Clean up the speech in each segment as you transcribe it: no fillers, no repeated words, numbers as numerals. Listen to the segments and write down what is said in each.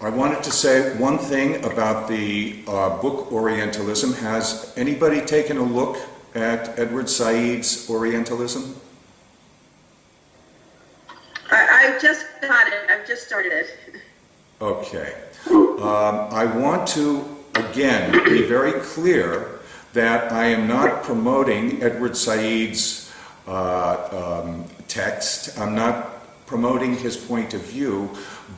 I wanted to say one thing about the book Orientalism. Has anybody taken a look at Edward Said's Orientalism? I just got it. I've just started it. Okay. I want to, again, be very clear that I am not promoting Edward Said's text. I'm not promoting his point of view,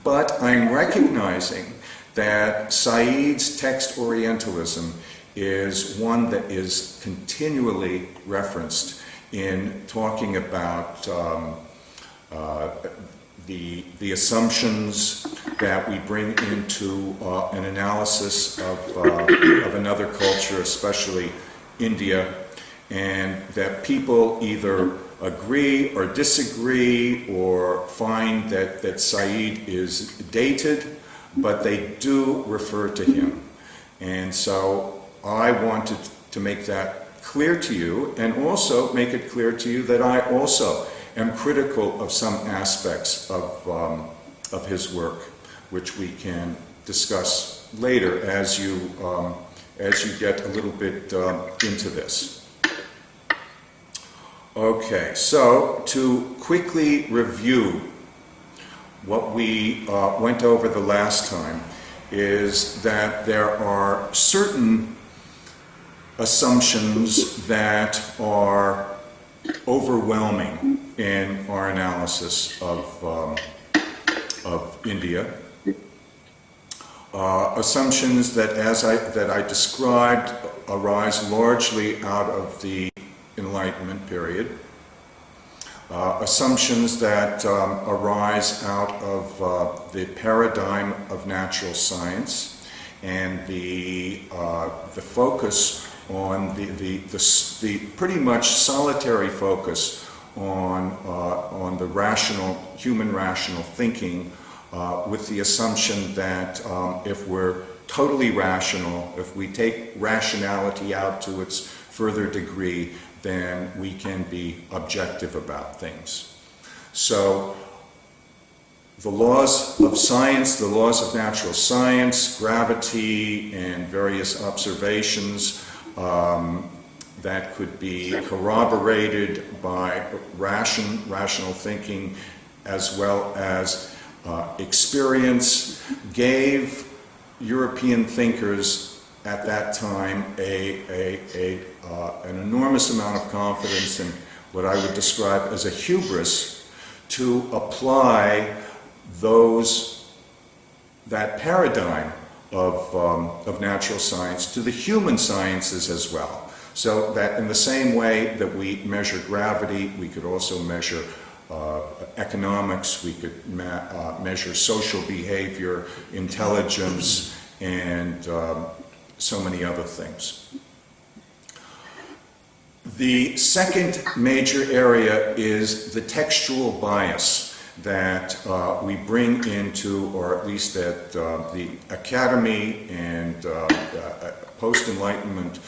but I'm recognizing that Said's text Orientalism is one that is continually referenced in talking about the assumptions that we bring into an analysis of another culture, especially India, and that people either agree or disagree or find that Said is dated, but they do refer to him. And so I wanted to make that clear to you, and also make it clear to you that I also am critical of some aspects of his work, which we can discuss later as you get a little bit into this. Okay, so to quickly review what we went over the last time is that there are certain assumptions that are overwhelming in our analysis of India. Assumptions that, that I described, arise largely out of the Enlightenment period. Assumptions that arise out of the paradigm of natural science and the focus on the pretty much solitary focus on the human rational thinking, with the assumption that if we're totally rational, if we take rationality out to its further degree, then we can be objective about things. So the laws of science, the laws of natural science, gravity, and various observations that could be corroborated by rational thinking as well as experience, gave European thinkers at that time an enormous amount of confidence in what I would describe as a hubris to apply that paradigm of natural science to the human sciences as well. So that in the same way that we measure gravity, we could also measure economics, we could measure social behavior, intelligence, and so many other things. The second major area is the textual bias that we bring into, or at least that the Academy and post-Enlightenment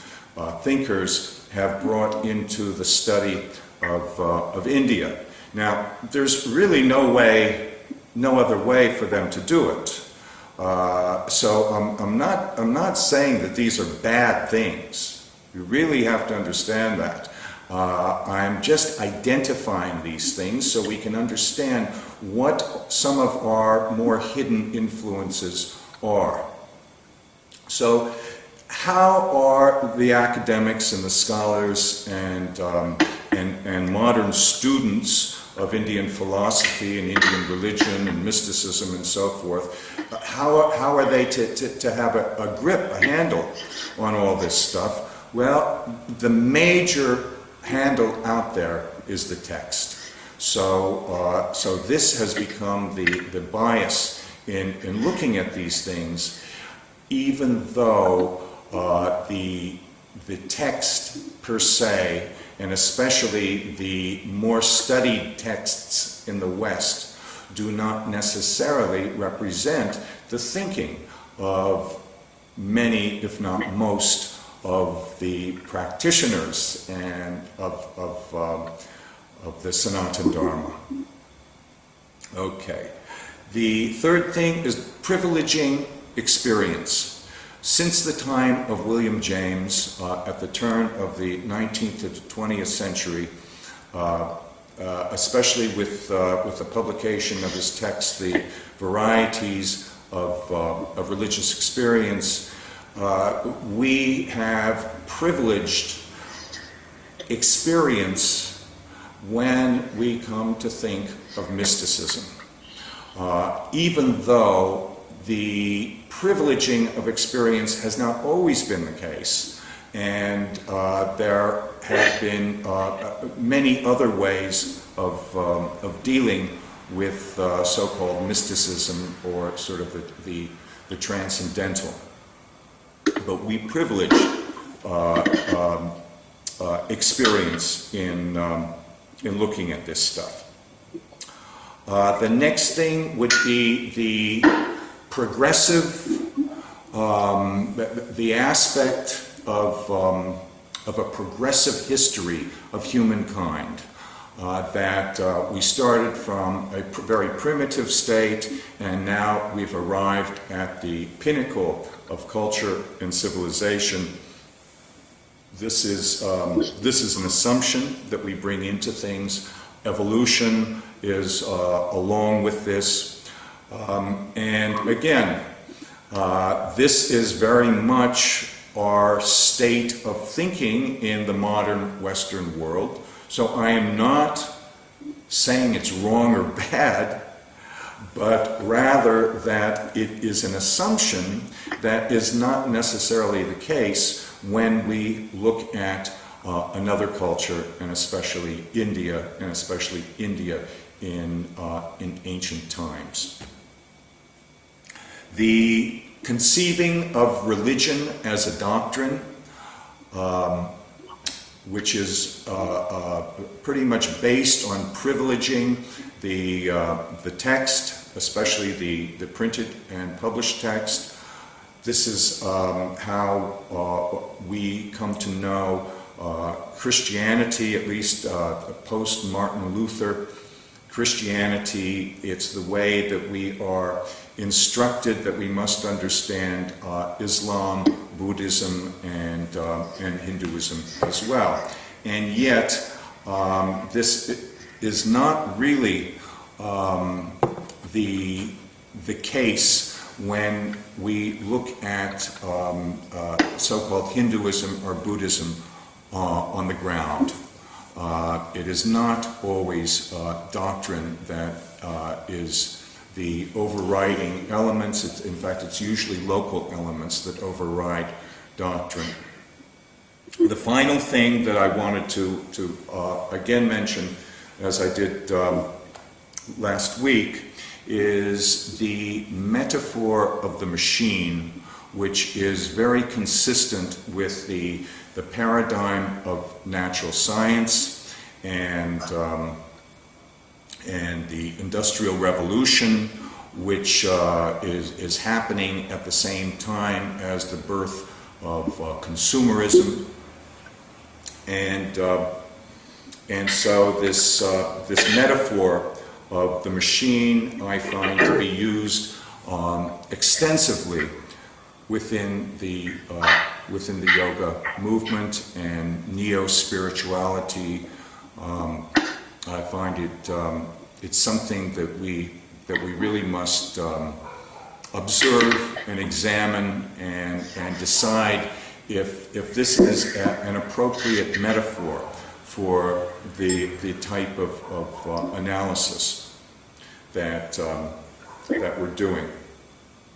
thinkers have brought into the study of India. Now, there's really no other way for them to do it. So I'm not saying that these are bad things. You really have to understand that. I'm just identifying these things so we can understand what some of our more hidden influences are. So how are the academics and the scholars and modern students of Indian philosophy and Indian religion and mysticism and so forth, how are they to have a grip, a handle on all this stuff? Well, the major handle out there is the text. So this has become the bias in looking at these things, even though the text per se, and especially the more studied texts in the West, do not necessarily represent the thinking of many, if not most, of the practitioners and of the Sanatana Dharma. Okay. The third thing is privileging experience. Since the time of William James, at the turn of the 19th to the 20th century, especially with the publication of his text, The Varieties of Religious Experience, we have privileged experience when we come to think of mysticism. Even though the privileging of experience has not always been the case, and there have been many other ways of dealing with so-called mysticism, or sort of the transcendental. But we privilege experience in looking at this stuff. The next thing would be the progressive, the aspect of a progressive history of humankind. That we started from a very primitive state, and now we've arrived at the pinnacle of culture and civilization. This is an assumption that we bring into things. Evolution is along with this. And again, this is very much our state of thinking in the modern Western world. So I am not saying it's wrong or bad, but rather that it is an assumption that is not necessarily the case when we look at another culture, and especially India, in ancient times. The conceiving of religion as a doctrine, which is pretty much based on privileging the text, especially the printed and published text. This is how we come to know Christianity, at least post Martin Luther. Christianity, it's the way that we are instructed that we must understand Islam, Buddhism, and Hinduism as well. And yet, this is not really the case when we look at so-called Hinduism or Buddhism on the ground. It is not always doctrine that is the overriding elements. In fact, it's usually local elements that override doctrine. The final thing that I wanted to again mention, as I did last week, is the metaphor of the machine, which is very consistent with the paradigm of natural science and the Industrial Revolution, which is happening at the same time as the birth of consumerism, and so this metaphor of the machine I find to be used extensively within the yoga movement and neo-spirituality. I find it's something that we really must observe and examine and decide if this is an appropriate metaphor for the type of analysis that we're doing.